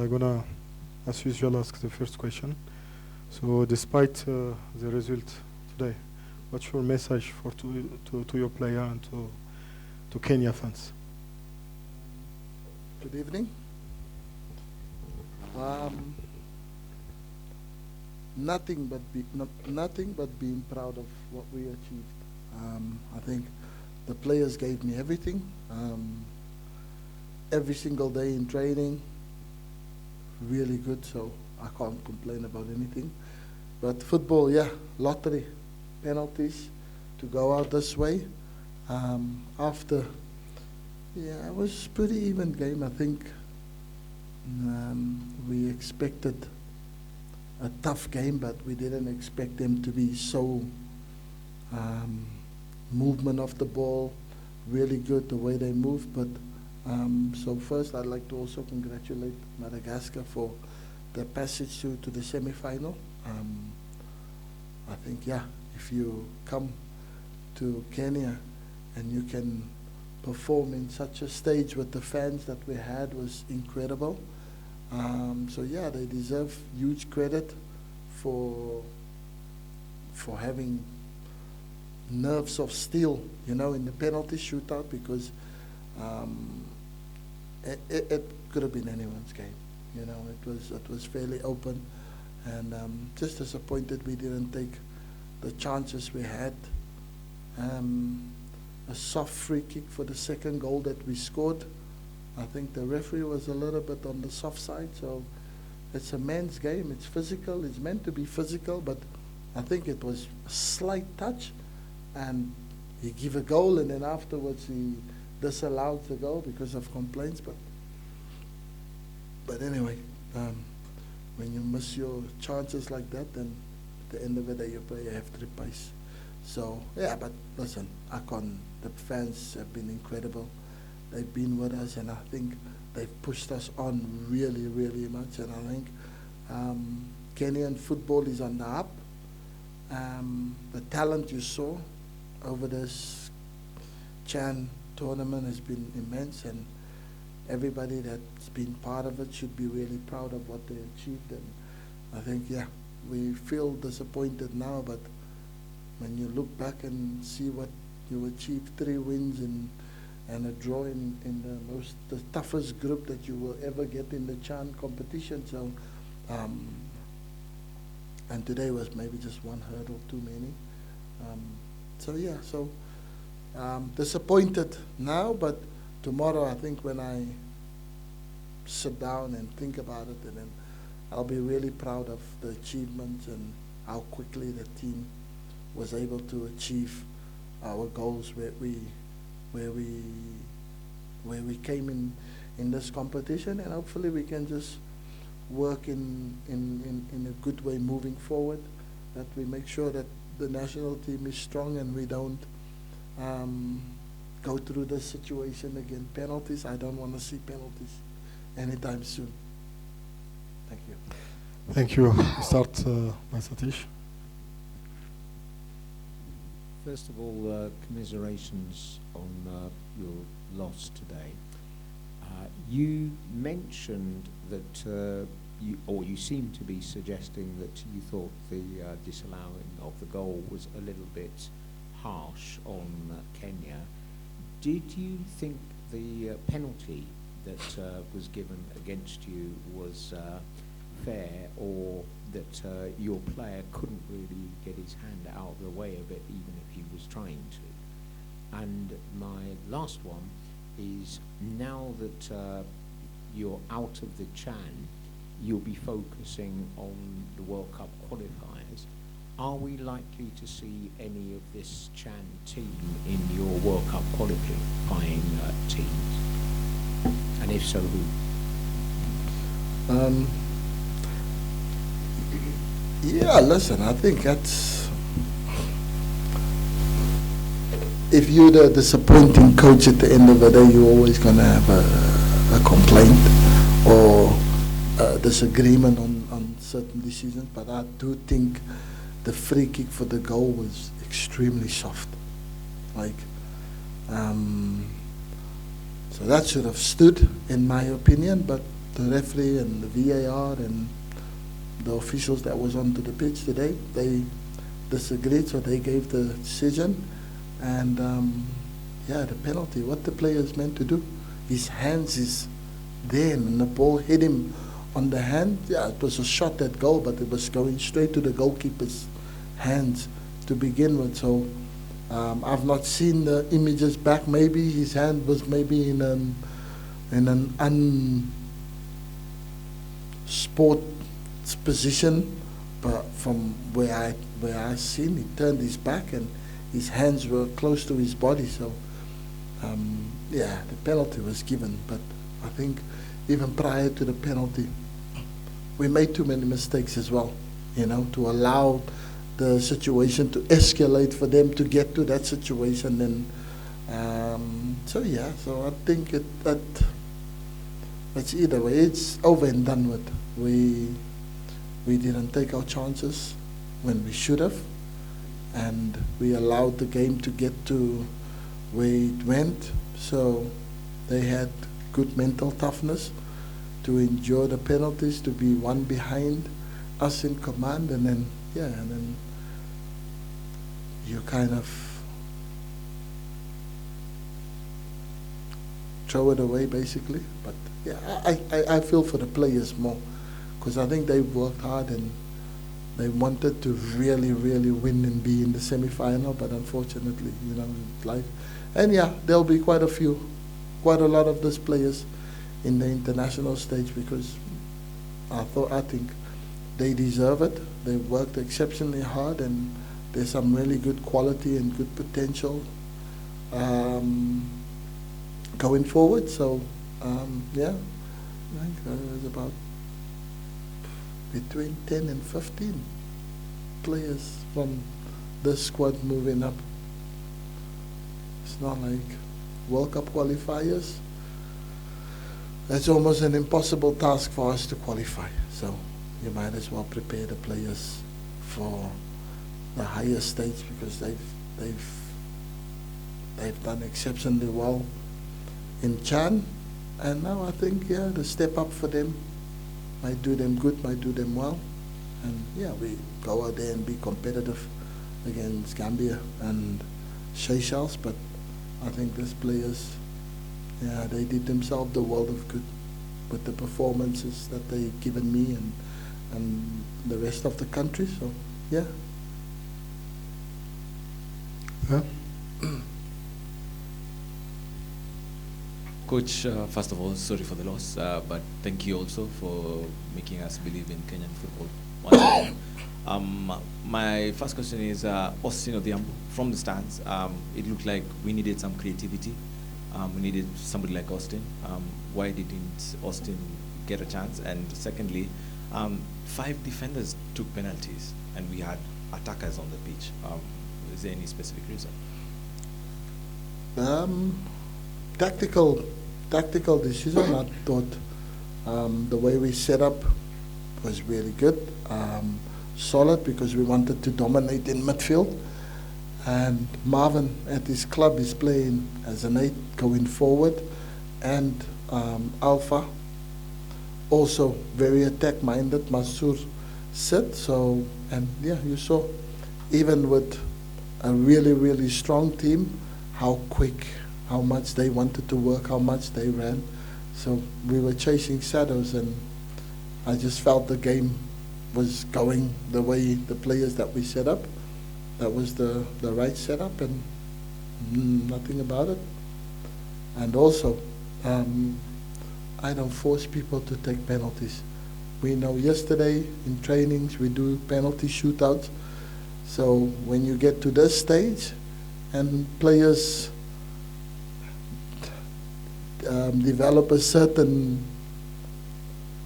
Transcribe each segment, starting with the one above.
I'm gonna, as usual, ask the first question. So, despite the result today, what's your message for to your player and to Kenya fans? Good evening. Nothing but being proud of what we achieved. I think the players gave me everything. Every single day in training, really good. So I can't complain about anything. But football, yeah, lottery, penalties, to go out this way. After, yeah, it was pretty even game. I think we expected a tough game, but we didn't expect them to be so movement of the ball, really good the way they moved. But so first, I'd like to also congratulate Madagascar for the passage to the semi-final. I think, yeah, if you come to Kenya and you can perform in such a stage with the fans that we had was incredible. So yeah, they deserve huge credit for having nerves of steel, you know, in the penalty shootout, because it could have been anyone's game. You know, it was fairly open, and just disappointed we didn't take the chances we had. A soft free kick for the second goal that we scored. I think the referee was a little bit on the soft side, so it's a men's game, it's physical, it's meant to be physical, but I think it was a slight touch, and he gave a goal, and then afterwards he disallowed the goal because of complaints. But anyway, when you miss your chances like that, then at the end of the day, you have to replace. So yeah, but listen, the fans have been incredible. They've been with us, and I think they've pushed us on really, really much. And I think Kenyan football is on the up. The talent you saw over this Chan tournament has been immense, and everybody that's been part of it should be really proud of what they achieved. And I think, yeah, we feel disappointed now, but when you look back and see what you achieved, 3 wins and a draw in the toughest group that you will ever get in the Chan competition. So, and today was maybe just one hurdle too many. So yeah, so disappointed now, but tomorrow I think when I sit down and think about it, and then I'll be really proud of the achievements and how quickly the team was able to achieve our goals where we came in this competition, and hopefully we can just work in a good way moving forward, that we make sure that the national team is strong and we don't go through this situation again. Penalties, I don't want to see penalties anytime soon. Thank you. Thank you. Start by Satish. First of all, commiserations on your loss today. You mentioned that you seem to be suggesting that you thought the disallowing of the goal was a little bit harsh on Kenya. Did you think the penalty that was given against you was fair, or that your player couldn't really get his hand out of the way of it even if he was trying to? And my last one is, now that you're out of the Chan, you'll be focusing on the World Cup qualifiers. Are we likely to see any of this Chan team in your World Cup qualifying teams? And if so, who? Yeah, listen, I think that's, if you're the disappointing coach at the end of the day, you're always going to have a complaint or a disagreement on certain decisions. But I do think the free kick for the goal was extremely soft. Like, so that should have stood, in my opinion. But the referee and the VAR and the officials that was onto the pitch today, they disagreed, so they gave the decision. And yeah, the penalty, what the player is meant to do. His hands is there, and the ball hit him on the hand. Yeah, it was a shot at goal, but it was going straight to the goalkeeper's hands to begin with. So I've not seen the images back. Maybe his hand was maybe in an unsport position, but from where I seen, he turned his back and his hands were close to his body. So yeah, the penalty was given, but I think even prior to the penalty, we made too many mistakes as well, you know, to allow the situation to escalate for them to get to that situation. And so yeah, so I think it's either way. It's over and done with. We didn't take our chances when we should have, and we allowed the game to get to where it went. So they had good mental toughness to endure the penalties, to be one behind us in command, and then yeah, and then you kind of throw it away basically. But yeah, I feel for the players more, because I think they worked hard and they wanted to really, really win and be in the semi-final, but unfortunately, you know, life. And yeah, there'll be quite a lot of those players in the international stage, because I think they deserve it. They worked exceptionally hard, and there's some really good quality and good potential going forward. So yeah, I think there's about between 10 and 15 players from this squad moving up. It's not like World Cup qualifiers. It's almost an impossible task for us to qualify. So you might as well prepare the players for the higher stage, because they've done exceptionally well in Chan, and now I think yeah, the step up for them might do them good, might do them well, and yeah, we go out there and be competitive against Gambia and Seychelles. But I think these players, yeah, they did themselves the world of good with the performances that they've given me and the rest of the country. So yeah. Yeah. Coach, first of all, sorry for the loss, but thank you also for making us believe in Kenyan football once again. My first question is Austin Odhiambo, from the stands. It looked like we needed some creativity. We needed somebody like Austin. Why didn't Austin get a chance? And secondly, 5 defenders took penalties, and we had attackers on the pitch. Is there any specific reason? Tactical decision. I thought the way we set up was really good, solid, because we wanted to dominate in midfield. And Marvin at his club is playing as an 8 going forward, and Alpha also very attack-minded. Masur sit. So, and yeah, you saw even with a really, really strong team, how quick, how much they wanted to work, how much they ran. So we were chasing shadows, and I just felt the game was going the way the players that we set up. That was the right setup, and nothing about it. And also, I don't force people to take penalties. We know yesterday in trainings we do penalty shootouts. So when you get to this stage and players develop a certain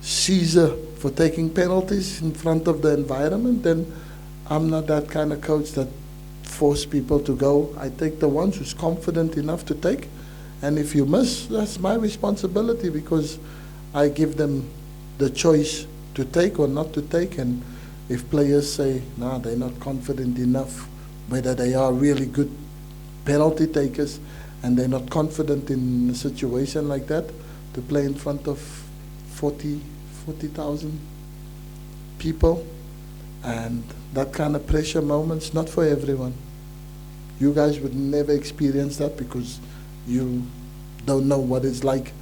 seizure for taking penalties in front of the environment, then I'm not that kind of coach that force people to go. I take the ones who's confident enough to take, and if you miss, that's my responsibility, because I give them the choice to take or not to take. And if players say, nah, they're not confident enough, whether they are really good penalty takers and they're not confident in a situation like that to play in front of 40,000 people, and that kind of pressure moment's not for everyone. You guys would never experience that because you don't know what it's like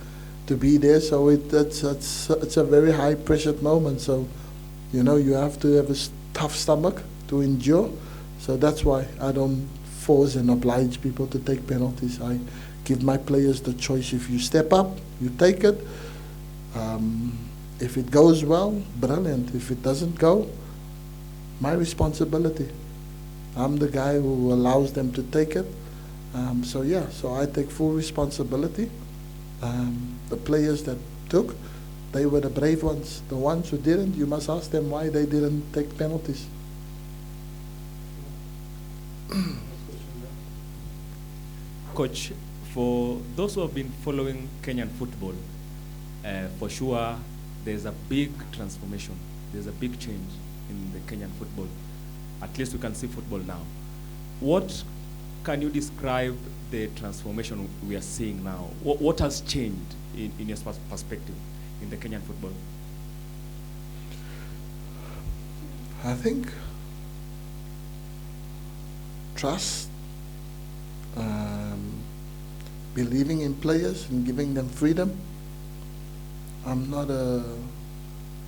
to be there. So it's a very high pressured moment. So, you know, you have to have a tough stomach to endure. So that's why I don't force and oblige people to take penalties. I give my players the choice. If you step up, you take it. If it goes well, brilliant. If it doesn't go, my responsibility. I'm the guy who allows them to take it. So yeah, so I take full responsibility. The players that took, they were the brave ones. The ones who didn't, you must ask them why they didn't take penalties. Coach, for those who have been following Kenyan football, for sure there's a big transformation. There's a big change in the Kenyan football. At least we can see football now. What can you describe the transformation we are seeing now? What has changed in your perspective in the Kenyan football? I think trust, believing in players and giving them freedom. I'm not a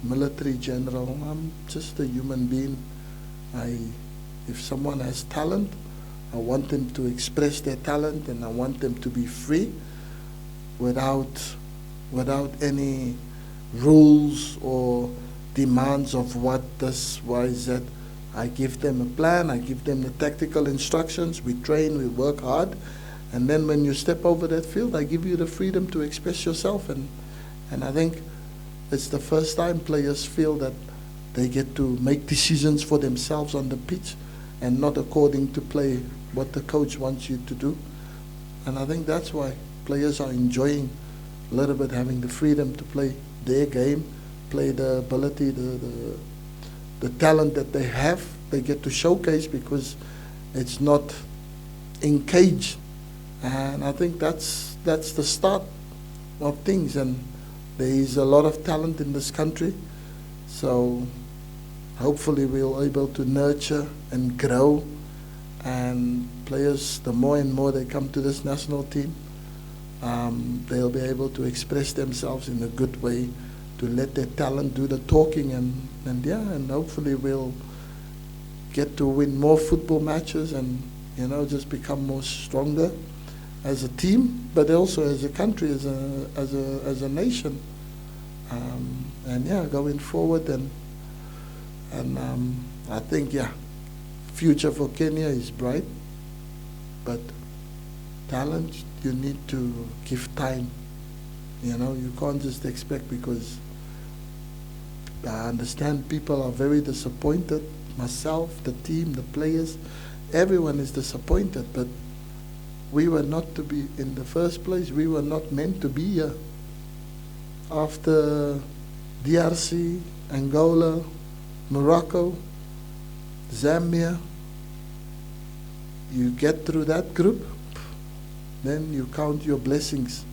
military general. I'm just a human being. If someone has talent, I want them to express their talent, and I want them to be free without any rules or demands of what this, why that. I give them a plan, I give them the tactical instructions, we train, we work hard, and then when you step over that field, I give you the freedom to express yourself, and I think it's the first time players feel that they get to make decisions for themselves on the pitch and not according to play what the coach wants you to do. And I think that's why players are enjoying a little bit having the freedom to play their game, play the ability, the talent that they have, they get to showcase because it's not in cage. And I think that's the start of things. And there is a lot of talent in this country. So hopefully we'll be able to nurture and grow. And players, the more and more they come to this national team, they'll be able to express themselves in a good way, to let their talent do the talking, and hopefully we'll get to win more football matches and, you know, just become more stronger as a team, but also as a country, as a nation. And yeah, going forward, and I think, yeah, future for Kenya is bright, but talent, you need to give time. You know, you can't just expect, because I understand people are very disappointed. Myself, the team, the players, everyone is disappointed, but we were not to be, in the first place, we were not meant to be here. After DRC, Angola, Morocco, Zambia, you get through that group, then you count your blessings.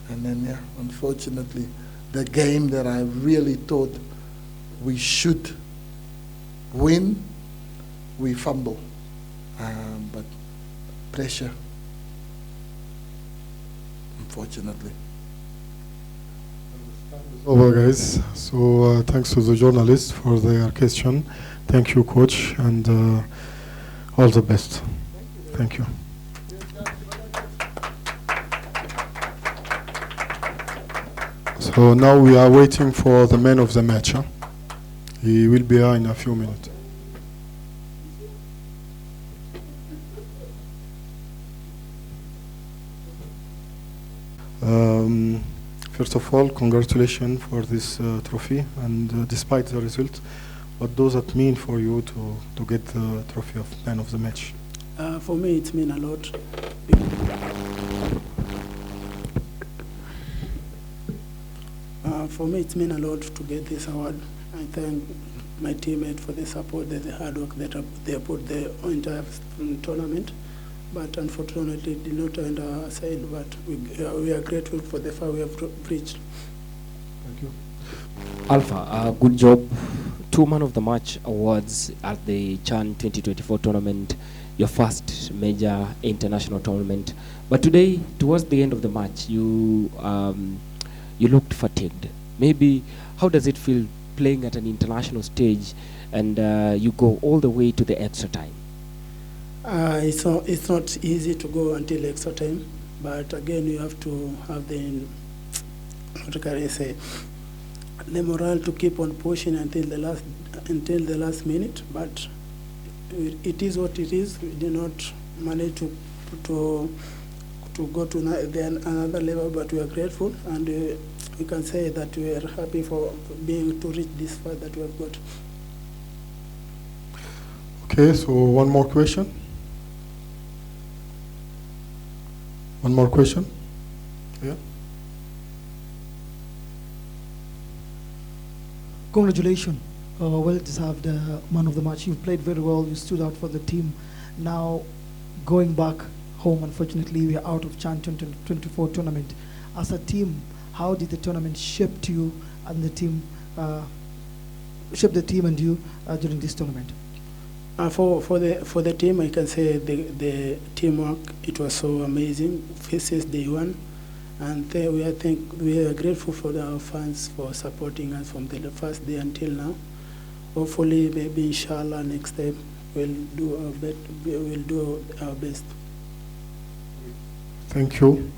And then, yeah, unfortunately, the game that I really thought we should win, we fumble. But pressure, unfortunately. Over, guys. So thanks to the journalists for their question. Thank you, coach, and all the best. Thank you. So now we are waiting for the man of the match. Huh? He will be here in a few minutes. First of all, congratulations for this trophy, and despite the result, what does it mean for you to get the trophy of man of the match? For me, it means a lot. For me, it means a lot to get this award. I thank my teammates for the support, the hard work that they put the entire tournament. But unfortunately, it did not end our side. But we are grateful for the far we have reached. Thank Alpha, good job. 2 Man of the Match awards at the CHAN 2024 tournament, your first major international tournament. But today, towards the end of the match, you looked fatigued. Maybe, how does it feel playing at an international stage and you go all the way to the extra time? It's not easy to go until extra time, but again, you have to have the, what can I say, the morale to keep on pushing until the last minute. But it is what it is. We did not manage to go to another level, but we are grateful, and we can say that we are happy for being to reach this far that we have got. Okay, so one more question. One more question. Yeah. Congratulations. Well deserved man of the match. You've played very well. You stood out for the team. Now, going back home, unfortunately, we are out of CHAN 2024 tournament. As a team, how did the tournament shape you and the team, shape the team and you during this tournament? For the team, I can say the teamwork, it was so amazing since day one. And we are grateful for our fans for supporting us from the first day until now. Hopefully, maybe inshallah, next time we'll do our best. Thank you.